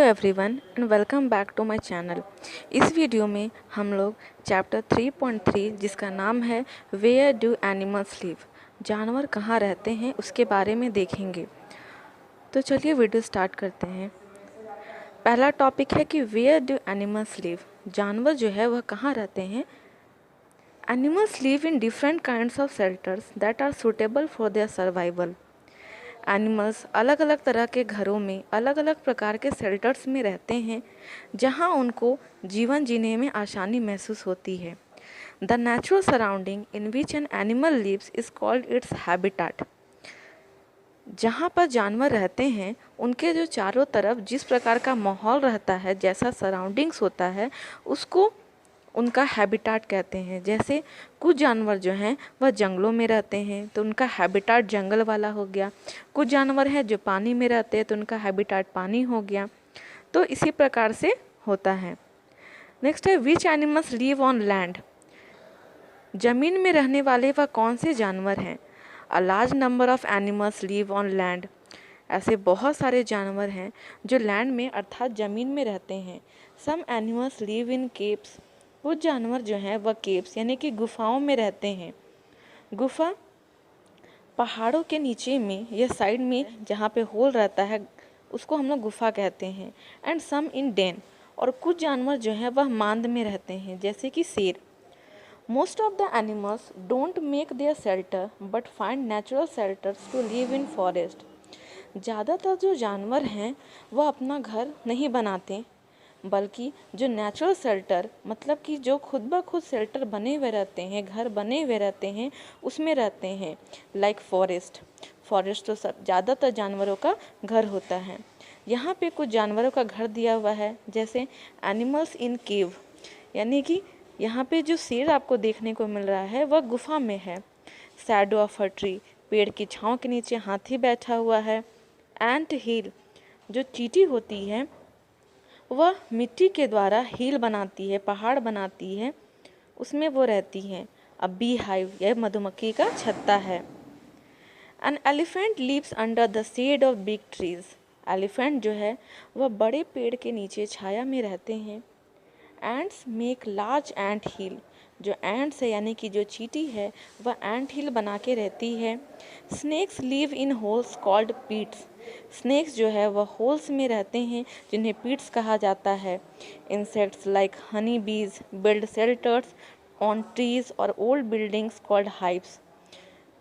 Everyone and welcome back to my channel. इस video में हम लोग चैप्टर 3.3 जिसका नाम है वेयर डू एनिमल्स लिव, जानवर कहाँ रहते हैं, उसके बारे में देखेंगे। तो चलिए वीडियो स्टार्ट करते हैं। पहला टॉपिक है कि वेयर डू एनिमल्स लिव, जानवर जो है वह कहाँ रहते हैं। Animals live in different kinds of shelters that are suitable for their survival. Animals अलग अलग तरह के घरों में अलग अलग प्रकार के शेल्टर्स में रहते हैं जहां उनको जीवन जीने में आसानी महसूस होती है। The natural surrounding in which an animal lives is called its habitat. जहाँ पर जानवर रहते हैं उनके जो चारों तरफ जिस प्रकार का माहौल रहता है, जैसा सराउंडिंग्स होता है, उसको उनका हैबिटाट कहते हैं। जैसे कुछ जानवर जो हैं वह जंगलों में रहते हैं तो उनका हैबिटाट जंगल वाला हो गया। कुछ जानवर हैं जो पानी में रहते हैं तो उनका हैबिटाट पानी हो गया। तो इसी प्रकार से होता है। नेक्स्ट है which animals live on land. जमीन में रहने वाले वह कौन से जानवर हैं। A large number of animals live on land. ऐसे बहुत सारे जानवर हैं जो लैंड में अर्थात ज़मीन में रहते हैं। Some animals live in caves. कुछ जानवर जो हैं वह केव्स यानी कि गुफाओं में रहते हैं। गुफा पहाड़ों के नीचे में या साइड में जहाँ पे होल रहता है उसको हम लोग गुफा कहते हैं। And some in den. और कुछ जानवर जो हैं वह मांद में रहते हैं जैसे कि शेर। Most of the animals don't make their shelter but find natural shelters to live in forest. ज़्यादातर जो जानवर हैं वह अपना घर नहीं बनाते बल्कि जो नेचुरल शेल्टर मतलब कि जो खुद ब खुद शेल्टर बने हुए रहते हैं, घर बने हुए रहते हैं, उसमें रहते हैं। लाइक फॉरेस्ट तो सब ज़्यादातर जानवरों का घर होता है। यहाँ पे कुछ जानवरों का घर दिया हुआ है जैसे एनिमल्स इन केव, यानी कि यहाँ पे जो शेर आपको देखने को मिल रहा है वह गुफा में है। शैडो ऑफ अ ट्री, पेड़ की छाँव के नीचे हाथी बैठा हुआ है। एंट हिल, जो चींटी होती है वह मिट्टी के द्वारा हिल बनाती है, पहाड़ बनाती है, उसमें वो रहती हैं। अब बी हाइव, यह मधुमक्खी का छत्ता है। An elephant lives under the shade of big trees. Elephant जो है वह बड़े पेड़ के नीचे छाया में रहते हैं। एंट्स मेक लार्ज एंट हिल। जो एंट्स है यानी कि जो चींटी है वह एंट हिल बना के रहती है। Snakes live in holes called pits. Snakes जो है वह होल्स में रहते हैं जिन्हें पीट्स कहा जाता है। इंसेक्ट्स लाइक हनी बीज बिल्ड शेल्टर्स ऑन ट्रीज और ओल्ड बिल्डिंग्स कॉल्ड हाइव्स।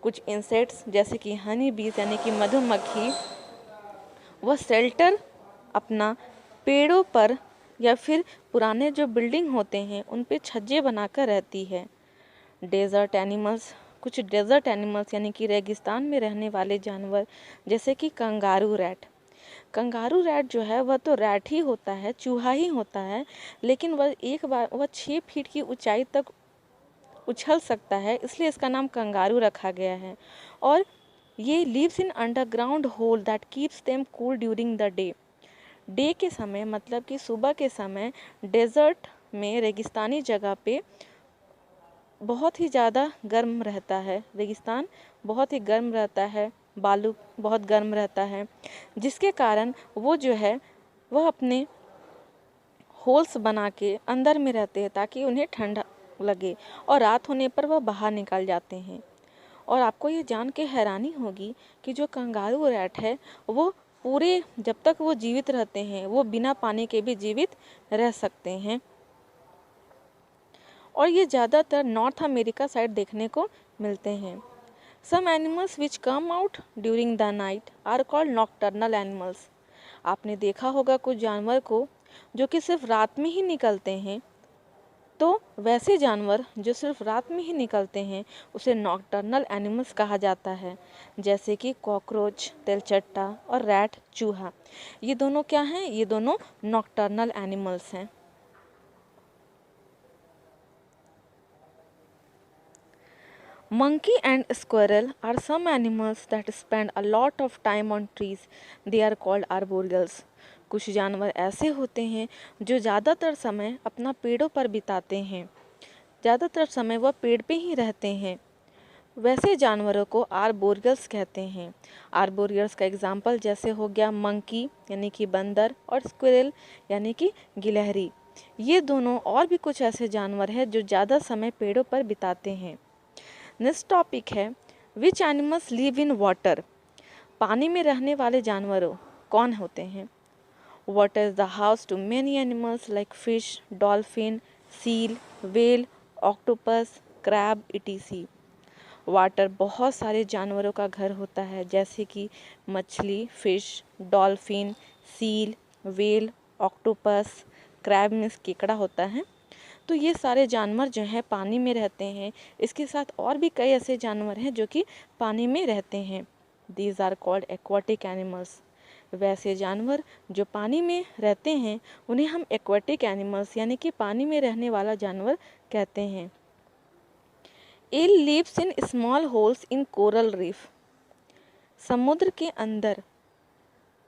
कुछ इंसेक्ट्स जैसे कि हनी बीज यानी कि मधुमक्खी वह शेल्टर अपना पेड़ों पर या फिर पुराने जो बिल्डिंग होते हैं उन पे छज्जे बनाकर रहती है। डेजर्ट एनिमल्स, कुछ डेजर्ट एनिमल्स यानी कि रेगिस्तान में रहने वाले जानवर जैसे कि कंगारू रैट। कंगारू रैट जो है वह तो रैट ही होता है, चूहा ही होता है, लेकिन वह एक बार 6 फीट की ऊंचाई तक उछल सकता है, इसलिए इसका नाम कंगारू रखा गया है। और ये lives in underground hole that keeps them cool during the day के समय मतलब कि सुबह के समय डेजर्ट में रेगिस्तानी जगह पे बहुत ही ज़्यादा गर्म रहता है। रेगिस्तान बहुत ही गर्म रहता है, बालू बहुत गर्म रहता है, जिसके कारण वो जो है वह अपने होल्स बना के अंदर में रहते हैं ताकि उन्हें ठंडा लगे और रात होने पर वह बाहर निकल जाते हैं। और आपको ये जान के हैरानी होगी कि जो कंगारू रैट है वो पूरे जब तक वो जीवित रहते हैं वो बिना पानी के भी जीवित रह सकते हैं। और ये ज़्यादातर नॉर्थ अमेरिका साइड देखने को मिलते हैं। Some animals which come out during the night are called nocturnal animals. आपने देखा होगा कुछ जानवर को जो कि सिर्फ रात में ही निकलते हैं, तो वैसे जानवर जो सिर्फ रात में ही निकलते हैं उसे नॉकटर्नल एनिमल्स कहा जाता है। जैसे कि कॉकरोच, तेलचट्टा और रैट, चूहा, ये दोनों क्या हैं? ये दोनों नॉकटर्नल एनिमल्स हैं। Monkey and squirrel are some animals that spend a lot of time on trees. They are called arboreals. कुछ जानवर ऐसे होते हैं जो ज़्यादातर समय अपना पेड़ों पर बिताते हैं, ज़्यादातर समय वह पेड़ पे ही रहते हैं, वैसे जानवरों को आर्बोरियल्स कहते हैं। आर्बोरियल्स का एग्जाम्पल जैसे हो गया मंकी यानी कि बंदर और स्क्विरल यानी कि गिलहरी। ये दोनों और भी कुछ ऐसे जानवर हैं जो ज़्यादा समय पेड़ों पर बिताते हैं। नेक्स्ट टॉपिक है which animals live in water. पानी में रहने वाले जानवरों कौन होते हैं? Water is the house to many animals like fish, dolphin, seal, whale, octopus, crab etc। Water बहुत सारे जानवरों का घर होता है जैसे कि मछली, fish, dolphin, seal, whale, octopus, crab means केकड़ा होता है। तो ये सारे जानवर जो हैं पानी में रहते हैं। इसके साथ और भी कई ऐसे जानवर हैं जो कि पानी में रहते हैं। These are called aquatic animals. वैसे जानवर जो पानी में रहते हैं उन्हें हम एक्वाटिक एनिमल्स यानी कि पानी में रहने वाला जानवर कहते हैं। eel lives in small holes in coral reef। समुद्र के अंदर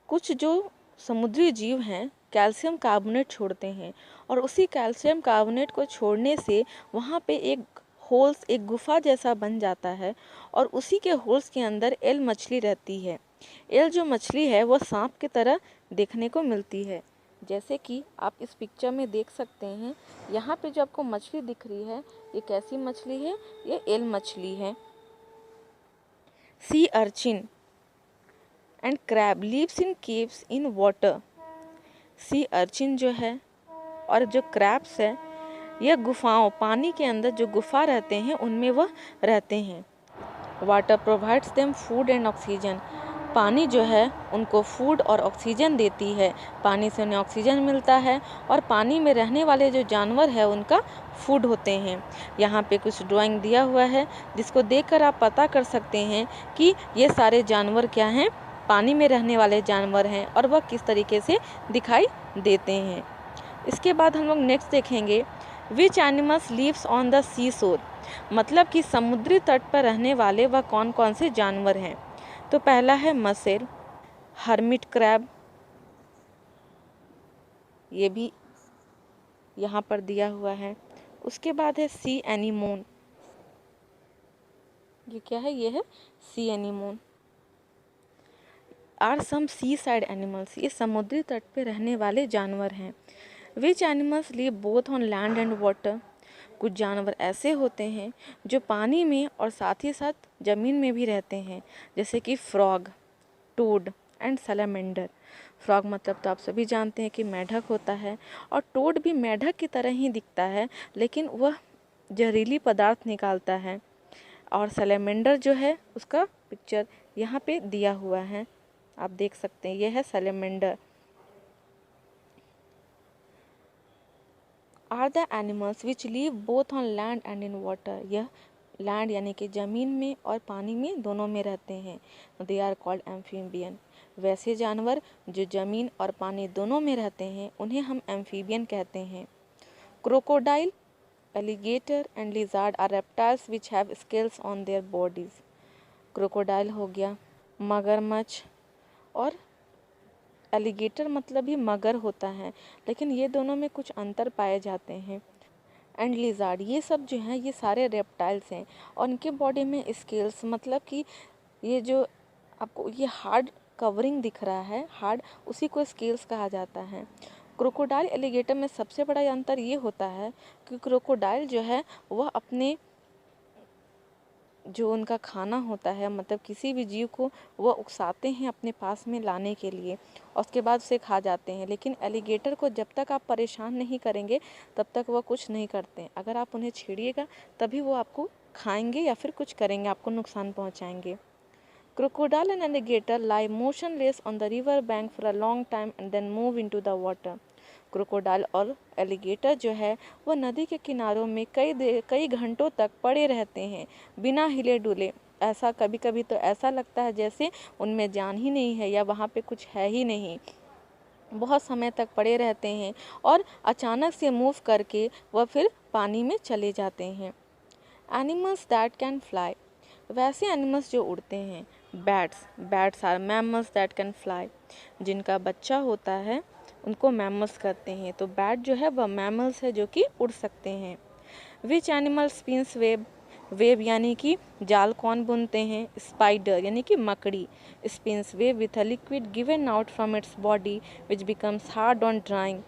कुछ जो समुद्री जीव हैं कैल्शियम कार्बोनेट छोड़ते हैं और उसी कैल्शियम कार्बोनेट को छोड़ने से वहाँ पे एक गुफा जैसा बन जाता है और उसी के होल्स के अंदर एल मछली रहती है। एल जो मछली है वो सांप की तरह देखने को मिलती है। जैसे कि आप इस पिक्चर में देख सकते हैं, यहाँ पे जो आपको मछली दिख रही है ये कैसी मछली है? ये एल मछली है। Sea urchin and crab lives in caves in water. Sea urchin जो है और जो क्रैब्स है यह गुफाओं, पानी के अंदर जो गुफा रहते हैं उनमें वह रहते हैं। Water provides them food and oxygen. पानी जो है उनको फूड और ऑक्सीजन देती है। पानी से उन्हें ऑक्सीजन मिलता है और पानी में रहने वाले जो जानवर है उनका फूड होते हैं। यहाँ पे कुछ ड्राइंग दिया हुआ है जिसको देखकर आप पता कर सकते हैं कि ये सारे जानवर क्या हैं, पानी में रहने वाले जानवर हैं और वह किस तरीके से दिखाई देते हैं। इसके बाद हम लोग नेक्स्ट देखेंगे which animals lives on the sea shore. मतलब कि समुद्री तट पर रहने वाले वह कौन कौन से जानवर हैं। तो पहला है मसेल, हर्मिट क्रैब, ये भी यहाँ पर दिया हुआ है। उसके बाद है सी एनीमोन, ये क्या है? ये है sea anemone. Are some sea side animals, ये समुद्री तट पे रहने वाले जानवर हैं। Which animals live both on land and water. कुछ जानवर ऐसे होते हैं जो पानी में और साथ ही साथ ज़मीन में भी रहते हैं जैसे कि frog, toad and salamander. Frog मतलब तो आप सभी जानते हैं कि मेढक होता है और टोड भी मेढक की तरह ही दिखता है लेकिन वह जहरीली पदार्थ निकालता है। और सैलामेंडर जो है उसका पिक्चर यहाँ पे दिया हुआ है, आप देख सकते हैं, यह है salamander. Are the animals which live both on land and in water. यह लैंड यानी कि ज़मीन में और पानी में दोनों में रहते हैं। They are called amphibian. वैसे जानवर जो ज़मीन और पानी दोनों में रहते हैं उन्हें हम एम्फीबियन कहते हैं। Crocodile, alligator and lizard are reptiles which have scales on their bodies. Crocodile हो गया मगरमच्छ और एलिगेटर मतलब भी मगर होता है, लेकिन ये दोनों में कुछ अंतर पाए जाते हैं। एंड लिजार्ड, ये सब जो हैं ये सारे रेप्टाइल्स हैं और उनके बॉडी में स्केल्स मतलब कि ये जो आपको ये हार्ड कवरिंग दिख रहा है, हार्ड, उसी को स्केल्स कहा जाता है। क्रोकोडाइल एलिगेटर में सबसे बड़ा अंतर ये होता है कि क्रोकोडाइल जो है वह अपने जो उनका खाना होता है मतलब किसी भी जीव को वह उकसाते हैं अपने पास में लाने के लिए और उसके बाद उसे खा जाते हैं। लेकिन एलिगेटर को जब तक आप परेशान नहीं करेंगे तब तक वह कुछ नहीं करते हैं। अगर आप उन्हें छेड़िएगा तभी वो आपको खाएंगे या फिर कुछ करेंगे, आपको नुकसान पहुंचाएंगे। Crocodile and alligator lie motionless on the river bank for a long time and then move into the water। Crocodile और एलिगेटर जो है वह नदी के किनारों में कई घंटों तक पड़े रहते हैं बिना हिले डुले। ऐसा कभी कभी तो ऐसा लगता है जैसे उनमें जान ही नहीं है या वहाँ पे कुछ है ही नहीं। बहुत समय तक पड़े रहते हैं और अचानक से मूव करके वह फिर पानी में चले जाते हैं। Animals that can fly. वैसे एनिमल्स जो उड़ते हैं, bats are mammals that can fly. जिनका बच्चा होता है उनको मैमल्स कहते हैं। तो बैट जो है वह मैमल्स है जो कि उड़ सकते हैं। Which animal spins web. Web यानी कि जाल कौन बुनते हैं? स्पाइडर यानी कि मकड़ी। Spins web with a liquid given out from its body which becomes hard on drying.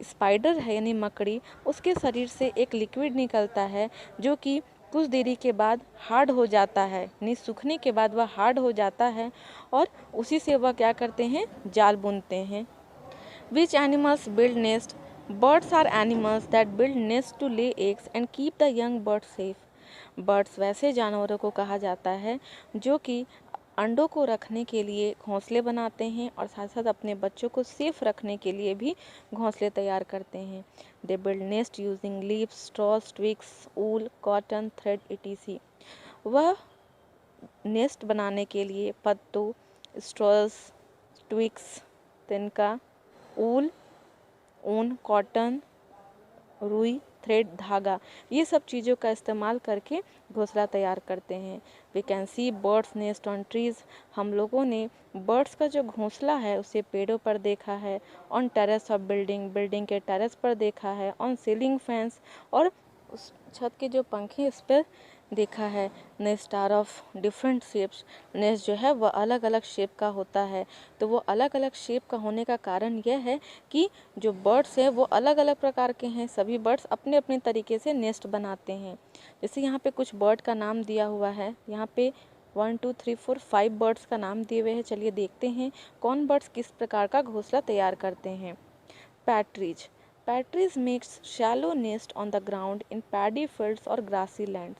Spider है यानी मकड़ी, उसके शरीर से एक लिक्विड निकलता है जो कि कुछ देरी के बाद हार्ड हो जाता है, यानी सूखने के बाद वह हार्ड हो जाता है और उसी से वह क्या करते हैं? जाल बुनते हैं। Which animals build nest? Birds are animals that build nests to lay eggs and keep the young birds safe. Birds वैसे जानवरों को कहा जाता है जो कि अंडों को रखने के लिए घोंसले बनाते हैं और साथ साथ अपने बच्चों को सेफ रखने के लिए भी घोंसले तैयार करते हैं। They build nest using leaves, straws, twigs, wool, cotton, thread etc. वह नेस्ट बनाने के लिए पत्तों, स्ट्रॉस, ट्विग्स, तिनका, ऊल, ऊन, कॉटन, रुई, थ्रेड, धागा, ये सब चीज़ों का इस्तेमाल करके घोंसला तैयार करते हैं। We can see birds nest on trees. हम लोगों ने बर्ड्स का जो घोंसला है उसे पेड़ों पर देखा है। On terrace of building, building के टेरेस पर देखा है। ऑन सीलिंग फैंस, और उस छत के जो पंखे इस पर देखा है। Nest are of different shapes. Nest जो है वह अलग अलग शेप का होता है। तो वो अलग अलग शेप का होने का कारण यह है कि जो बर्ड्स हैं वो अलग अलग प्रकार के हैं। सभी बर्ड्स अपने अपने तरीके से नेस्ट बनाते हैं। जैसे यहाँ पे कुछ बर्ड का नाम दिया हुआ है, यहाँ पे 1 2 3 4 5 बर्ड्स का नाम दिए हुए हैं। चलिए देखते हैं कौन बर्ड्स किस प्रकार का घोंसला तैयार करते हैं। पैट्रीज। पैट्रीज makes shallow nest on the ground in paddy fields और ग्रासी लैंड्स।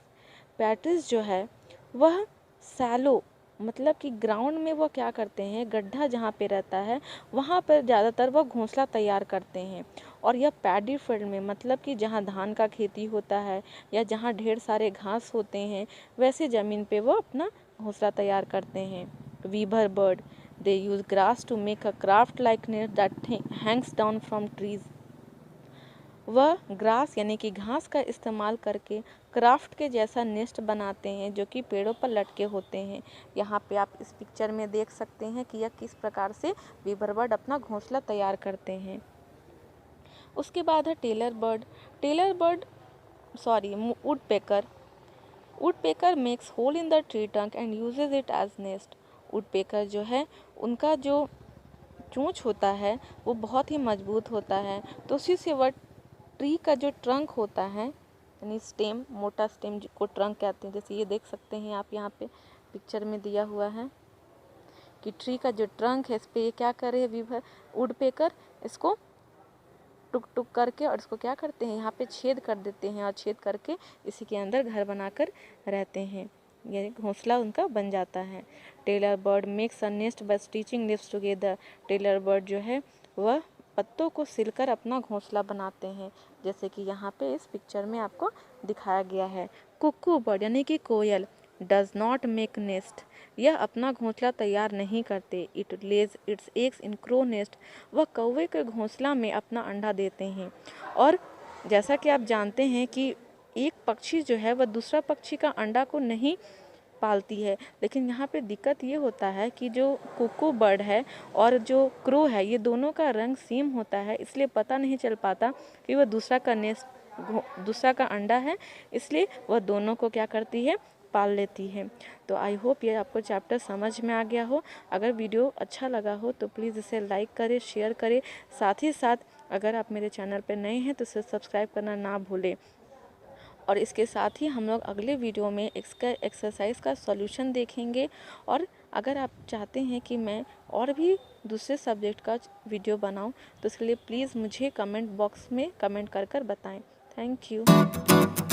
पैट्रीज जो है वह सैलो मतलब कि ग्राउंड में वो क्या करते हैं, गड्ढा जहाँ पे रहता है वहाँ पर ज़्यादातर वो घोंसला तैयार करते हैं। और यह पैडी फील्ड में मतलब कि जहाँ धान का खेती होता है या जहाँ ढेर सारे घास होते हैं वैसे ज़मीन पे वो अपना घोंसला तैयार करते हैं। Weaver bird, they use grass to make a craft like net that hangs down from trees. वह ग्रास यानी कि घास का इस्तेमाल करके क्राफ्ट के जैसा नेस्ट बनाते हैं जो कि पेड़ों पर लटके होते हैं। यहाँ पे आप इस पिक्चर में देख सकते हैं कि यह किस प्रकार से वीवर बर्ड अपना घोंसला तैयार करते हैं। उसके बाद है tailor bird. Woodpecker. Woodpecker makes hole in the tree trunk and uses it as nest. Woodpecker जो है उनका जो चोंच होता है वो बहुत ही मजबूत होता है, तो उसी से वह ट्री का जो ट्रंक होता है यानी स्टेम, मोटा स्टेम को ट्रंक कहते हैं। जैसे ये देख सकते हैं आप यहाँ पे पिक्चर में दिया हुआ है कि ट्री का जो ट्रंक है इस पर ये क्या करे वुडपेकर, इसको टुक टुक करके और इसको क्या करते हैं यहाँ पे छेद कर देते हैं और छेद करके इसी के अंदर घर बनाकर रहते हैं। ये घोंसला उनका बन जाता है। Tailor bird makes a nest by stitching leaves together. Tailor bird जो है वह पत्तों को सिलकर अपना घोंसला बनाते हैं, जैसे कि यहाँ पे इस पिक्चर में आपको दिखाया गया है। कुक्कू बर्ड यानी कि कोयल डज नॉट मेक नेस्ट। यह अपना घोंसला तैयार नहीं करते। It Lay's it's eggs in crow nest. वह कौवे के घोंसला में अपना अंडा देते हैं। और जैसा कि आप जानते हैं कि एक पक्षी जो है वह दूसरा पक्षी का अंडा को नहीं पालती है, लेकिन यहाँ पे दिक्कत ये होता है कि जो कुक्कू बर्ड है और जो क्रो है ये दोनों का रंग सेम होता है, इसलिए पता नहीं चल पाता कि वह दूसरा का अंडा है, इसलिए वह दोनों को क्या करती है, पाल लेती है। तो आई होप ये आपको चैप्टर समझ में आ गया हो। अगर वीडियो अच्छा लगा हो तो प्लीज़ इसे लाइक करें, शेयर करें। साथ ही साथ अगर आप मेरे चैनल पर नए हैं तो इसे सब्सक्राइब करना ना भूलें। और इसके साथ ही हम लोग अगले वीडियो में इसका एक्सरसाइज का सॉल्यूशन देखेंगे। और अगर आप चाहते हैं कि मैं और भी दूसरे सब्जेक्ट का वीडियो बनाऊं तो इसके लिए प्लीज़ मुझे कमेंट बॉक्स में कमेंट कर बताएं। Thank you.